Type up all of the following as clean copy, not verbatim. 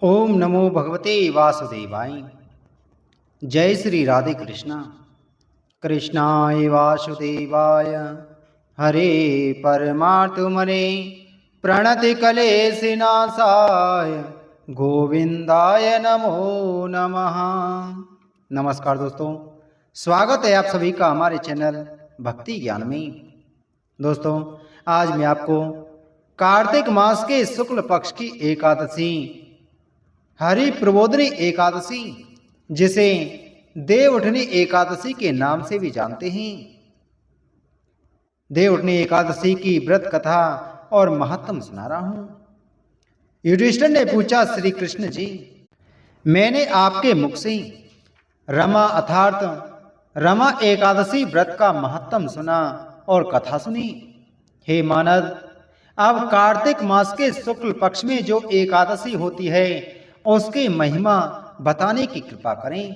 ओम नमो भगवते वासुदेवाय। जय श्री राधे कृष्णा। कृष्णाय वासुदेवाय हरे परमात्मने प्रणति कलेश नाशाय गोविंदाय नमो नमः। नमस्कार दोस्तों, स्वागत है आप सभी का हमारे चैनल भक्ति ज्ञान में। दोस्तों, आज मैं आपको कार्तिक मास के शुक्ल पक्ष की एकादशी हरि प्रबोधनी एकादशी, जिसे देवउठनी एकादशी के नाम से भी जानते हैं, देवउठनी एकादशी की व्रत कथा और महत्व सुना रहा हूं। युधिष्ठिर ने पूछा, श्री कृष्ण जी, मैंने आपके मुख से रमा अर्थात रमा एकादशी व्रत का महत्व सुना और कथा सुनी। हे मानद, अब कार्तिक मास के शुक्ल पक्ष में जो एकादशी होती है उसकी महिमा बताने की कृपा करें।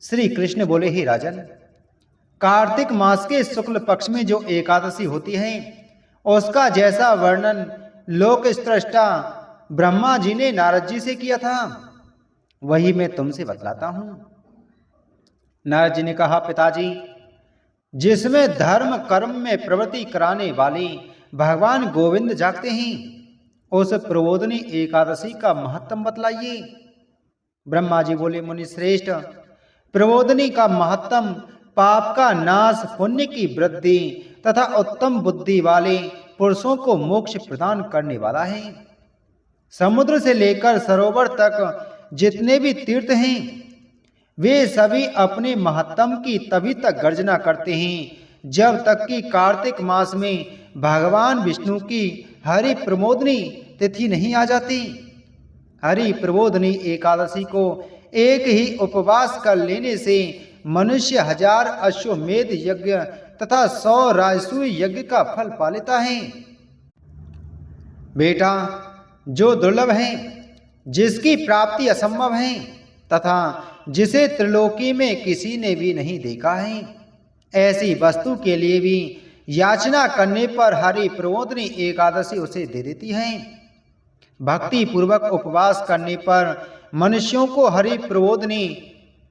श्री कृष्ण बोले, हे राजन, कार्तिक मास के शुक्ल पक्ष में जो एकादशी होती है उसका जैसा वर्णन लोक स्रष्टा ब्रह्मा जी ने नारद जी से किया था, वही मैं तुमसे बतलाता हूं। नारद जी ने कहा, पिताजी, जिसमें धर्म कर्म में प्रवृत्ति कराने वाले भगवान गोविंद जागते हैं, उस प्रबोधनी एकादशी का महत्व बतलाइए। ब्रह्मा जी बोले, मुनि श्रेष्ठ, प्रबोधनी का महत्व पाप का नाश, पुण्य की वृद्धि तथा उत्तम बुद्धि वाले पुरुषों को मोक्ष प्रदान करने वाला है। समुद्र से लेकर सरोवर तक जितने भी तीर्थ हैं वे सभी अपने महत्व की तभी तक गर्जना करते हैं जब तक कि कार्तिक मास में भगवान विष्णु की हरि प्रबोधनी तिथि नहीं आ जाती। हरि प्रबोधनी एकादशी को एक ही उपवास कर लेने से मनुष्य 1000 अश्वमेध यज्ञ तथा 100 राजसूय यज्ञ का फल पा लेता है। बेटा, जो दुर्लभ है, जिसकी प्राप्ति असंभव है तथा जिसे त्रिलोकी में किसी ने भी नहीं देखा है, ऐसी वस्तु के लिए भी याचना करने पर हरि प्रबोधनी एकादशी उसे दे देती है। भक्ति पूर्वक उपवास करने पर मनुष्यों को हरि प्रबोधनी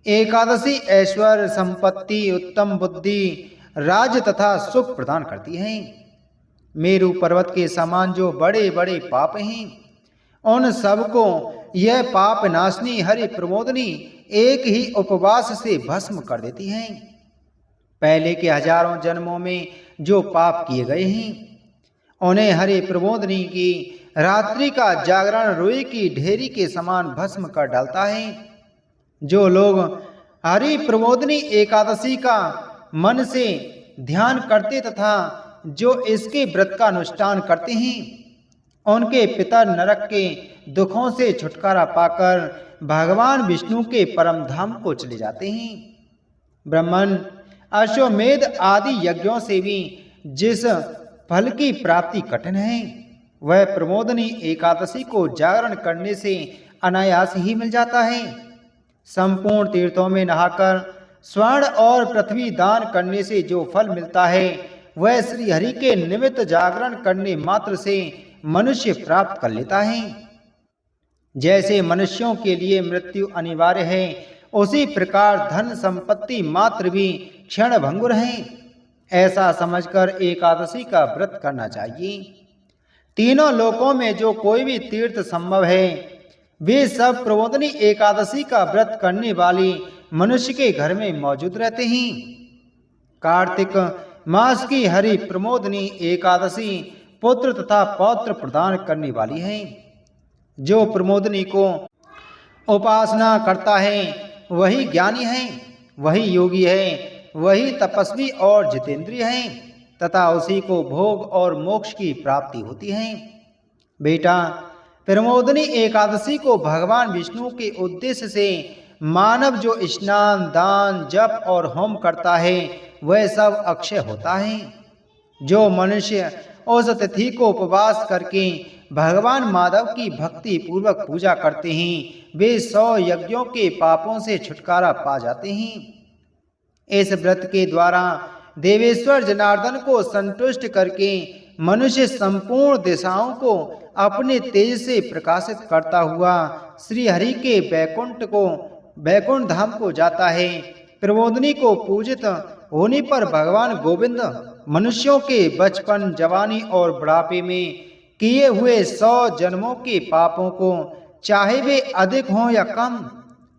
एकादशी ऐश्वर्य, संपत्ति, उत्तम बुद्धि, राज्य तथा सुख प्रदान करती है। मेरु पर्वत के समान जो बड़े बड़े पाप हैं, उन सबको यह पाप नाशनी हरि प्रबोधनी एक ही उपवास से भस्म कर देती है। पहले के हजारों जन्मों में जो पाप किए गए हैं, उन्हें हरि प्रबोधनी की रात्रि का जागरण रुई की ढेरी के समान भस्म कर डालता है। जो लोग हरि प्रबोधनी एकादशी का मन से ध्यान करते तथा जो इसके व्रत का अनुष्ठान करते हैं, उनके पितर नरक के दुखों से छुटकारा पाकर भगवान विष्णु के परम धाम को चले जाते हैं। ब्राह्मण अश्वमेध आदि यज्ञों से भी जिस फल की प्राप्ति कठिन है, वह प्रबोधनी एकादशी को जागरण करने से अनायास ही मिल जाता है। संपूर्ण तीर्थों में नहाकर स्वर्ण और पृथ्वी दान करने से जो फल मिलता है, वह श्री हरि के निमित्त जागरण करने मात्र से मनुष्य प्राप्त कर लेता है। जैसे मनुष्यों के लिए मृत्यु अनिवार्य है, उसी प्रकार धन संपत्ति मात्र भी क्षण भंगुर है। ऐसा समझकर एकादशी का व्रत करना चाहिए। तीनों लोकों में जो कोई भी तीर्थ संभव है, वे सब प्रबोधनी एकादशी का व्रत करने वाली मनुष्य के घर में मौजूद रहते हैं। कार्तिक मास की हरि प्रबोधनी एकादशी पुत्र तथा पौत्र प्रदान करने वाली है। जो प्रबोधनी को उपासना करता है वही ज्ञानी है, वही योगी है, वही तपस्वी और जितेंद्रिय है तथा उसी को भोग और मोक्ष की प्राप्ति होती है। बेटा, प्रबोधनी एकादशी को भगवान विष्णु के उद्देश्य से मानव जो स्नान, दान, जप और होम करता है, वह सब अक्षय होता है। जो मनुष्य उस तिथि को उपवास करके भगवान माधव की भक्ति पूर्वक पूजा करते हैं, वे 100 यज्ञों के पापों से छुटकारा पा जाते हैं। इस व्रत के द्वारा देवेश्वर जनार्दन को संतुष्ट करके मनुष्य संपूर्ण दिशाओं को अपने तेज से प्रकाशित करता हुआ श्री हरि के बैकुंठ धाम को जाता है। प्रबोधिनी को पूजित होने पर भगवान गोविंद मनुष्यों के बचपन, जवानी और बुढ़ापे में किए हुए 100 जन्मों के पापों को, चाहे वे अधिक हों या कम,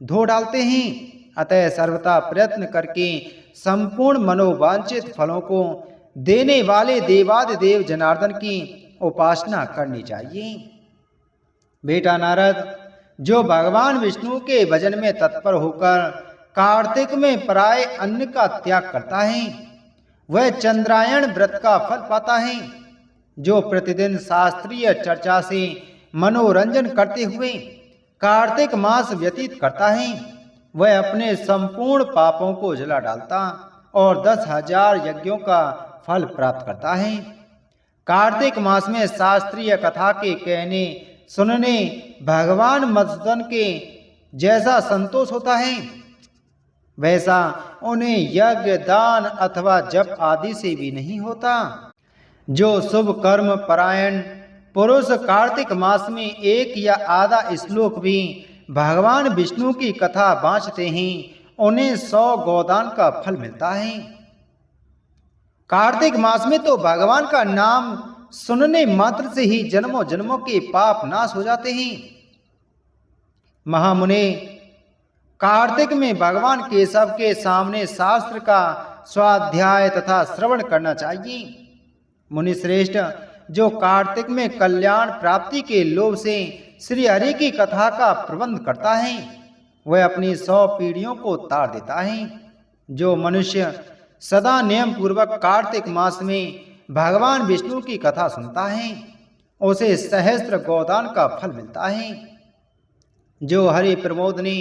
धो डालते हैं। अतः सर्वथा प्रयत्न करके संपूर्ण मनोवांछित फलों को देने वाले देवादिदेव जनार्दन की उपासना करनी चाहिए। बेटा नारद, जो भगवान विष्णु के भजन में तत्पर होकर कार्तिक में पराये अन्न का त्याग करता है, वह चंद्रायण व्रत का फल पाता है। जो प्रतिदिन शास्त्रीय चर्चा से मनोरंजन करते हुए कार्तिक मास व्यतीत करता है, वह अपने संपूर्ण पापों को जला डालता और 10,000 यज्ञों का फल प्राप्त करता है। कार्तिक मास में शास्त्रीय कथा के कहने सुनने भगवान मधुसूदन के जैसा संतोष होता है, वैसा उन्हें यज्ञ, दान अथवा जप आदि से भी नहीं होता। जो शुभ कर्म परायण पुरुष कार्तिक मास में एक या आधा श्लोक भी भगवान विष्णु की कथा बाँचते हैं, उन्हें 100 गोदान का फल मिलता है। कार्तिक मास में तो भगवान का नाम सुनने मात्र से ही जन्मों जन्मों के पाप नाश हो जाते हैं। महामुने, कार्तिक में भगवान केशव के सामने शास्त्र का स्वाध्याय तथा श्रवण करना चाहिए। मुनि श्रेष्ठ, जो कार्तिक में कल्याण प्राप्ति के लोभ से श्री हरि की कथा का प्रबंध करता है, वह अपनी 100 पीढ़ियों को तार देता है। जो मनुष्य सदा नियम पूर्वक कार्तिक मास में भगवान विष्णु की कथा सुनता है, उसे सहस्त्र गोदान का फल मिलता है। जो हरि प्रमोदनी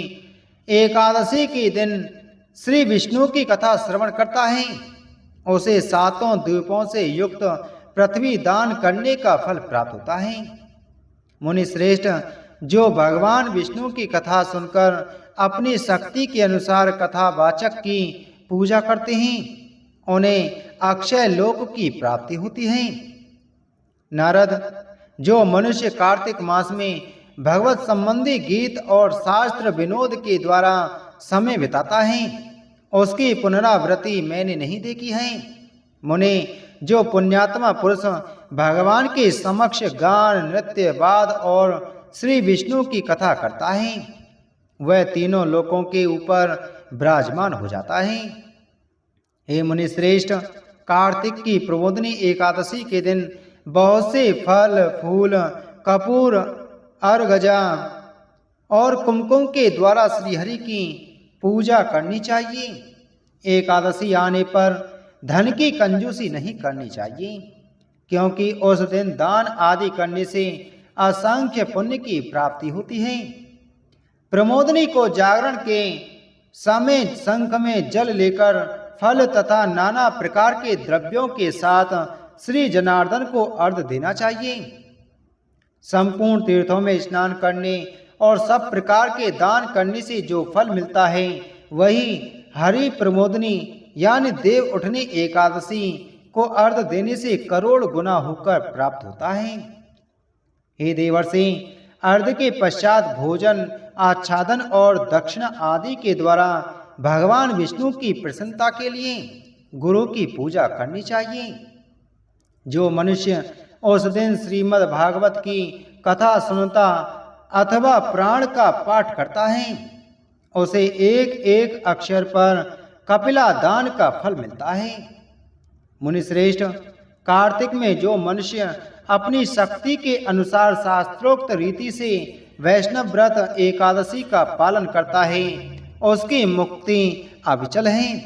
एकादशी के दिन श्री विष्णु की कथा श्रवण करता है, उसे 7 द्वीपों से युक्त पृथ्वी दान करने का फल प्राप्त होता है। मुनि श्रेष्ठ, जो भगवान विष्णु की कथा सुनकर अपनी शक्ति के अनुसार कथावाचक की पूजा करते हैं, उन्हें अक्षय लोक की प्राप्ति होती है। नारद, जो मनुष्य कार्तिक मास में भगवत संबंधी गीत और शास्त्र विनोद के द्वारा समय बिताता है, उसकी पुनरावृत्ति मैंने नहीं देखी है। मुने, जो पुण्यात्मा पुरुष भगवान के समक्ष गान, नृत्य, वाद और श्री विष्णु की कथा करता है, वह तीनों लोकों के ऊपर विराजमान हो जाता है। हे मुनि श्रेष्ठ, कार्तिक की प्रबोधिनी एकादशी के दिन बहुत से फल, फूल, कपूर, अर्घजा और कुमकुम के द्वारा श्रीहरि की पूजा करनी चाहिए। एकादशी आने पर धन की कंजूसी नहीं करनी चाहिए, क्योंकि उस दिन दान आदि करने से असंख्य पुण्य की प्राप्ति होती है। प्रमोदनी को जागरण के समय शंख में जल लेकर फल तथा नाना प्रकार के द्रव्यों के साथ श्री जनार्दन को अर्घ्य देना चाहिए। संपूर्ण तीर्थों में स्नान करने और सब प्रकार के दान करने से जो फल मिलता है, वही हरि प्रमोदनी यानी देव उठनी एकादशी को अर्घ्य देने से करोड़ गुना होकर प्राप्त होता है। हे देवर्षि, अर्घ्य के पश्चात भोजन, आच्छादन और दक्षिणा आदि के द्वारा भगवान विष्णु की प्रसन्नता के लिए गुरु की पूजा करनी चाहिए। जो मनुष्य उस दिन श्रीमद् भागवत की कथा सुनता अथवा प्राण का पाठ करता है, उसे एक एक अक्षर पर कपिला दान का फल मिलता है। मुनिश्रेष्ठ, कार्तिक में जो मनुष्य अपनी शक्ति के अनुसार शास्त्रोक्त रीति से वैष्णव व्रत एकादशी का पालन करता है, उसकी मुक्ति अविचल है।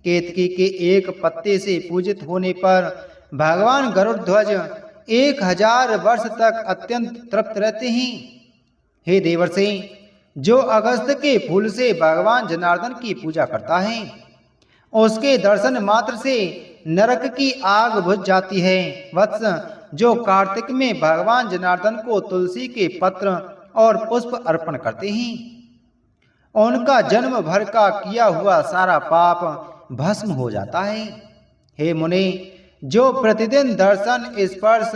केतकी के एक पत्ते से पूजित होने पर भगवान गरुड़ध्वज 1000 वर्ष तक अत्यंत तृप्त रहते हैं। हे देवर्षि, जो अगस्त के फूल से भगवान जनार्दन की पूजा करता है, उसके दर्शन मात्र से नरक की आग बुझ जाती है। वत्स, जो कार्तिक में भगवान जनार्दन को तुलसी के पत्र और पुष्प अर्पण करते हैं, उनका जन्म भर का किया हुआ सारा पाप भस्म हो जाता है। हे मुने, जो प्रतिदिन दर्शन, स्पर्श,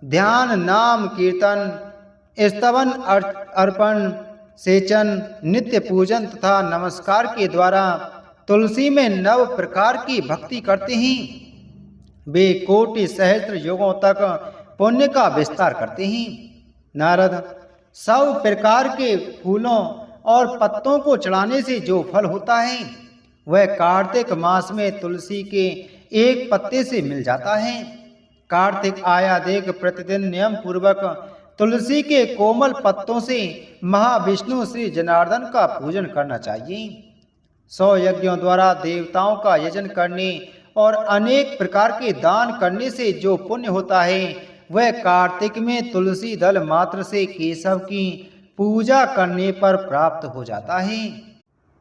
ध्यान, नाम कीर्तन, स्तवन, अर्पण, सेचन, नित्य पूजन तथा नमस्कार के द्वारा तुलसी में नव प्रकार की भक्ति करते हैं, वे कोटि सहस्त्र युगों तक पुण्य का विस्तार करते हैं। नारद, सब प्रकार के फूलों और पत्तों को चढ़ाने से जो फल होता है वह कार्तिक मास में तुलसी के एक पत्ते से मिल जाता है। कार्तिक आया देख प्रतिदिन नियम पूर्वक तुलसी के कोमल पत्तों से महाविष्णु श्री जनार्दन का पूजन करना चाहिए। 100 यज्ञों द्वारा देवताओं का यजन करने और अनेक प्रकार के दान करने से जो पुण्य होता है वह कार्तिक में तुलसी दल मात्र से केशव की पूजा करने पर प्राप्त हो जाता है।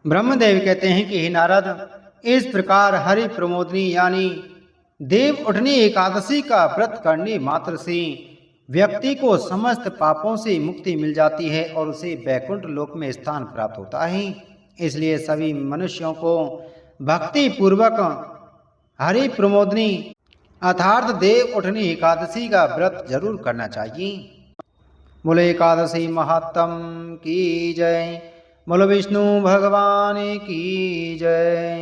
ब्रह्मदेव कहते हैं कि हे नारद, इस प्रकार हरि प्रमोदनी यानी देव उठनी एकादशी का व्रत करने मात्र से व्यक्ति को समस्त पापों से मुक्ति मिल जाती है और उसे वैकुंठ लोक में स्थान प्राप्त होता है। इसलिए सभी मनुष्यों को भक्ति पूर्वक हरि प्रमोदनी अर्थात देव उठनी एकादशी का व्रत जरूर करना चाहिए। बोले एकादशी महात्म की जय। बोलो विष्णु भगवान की जय।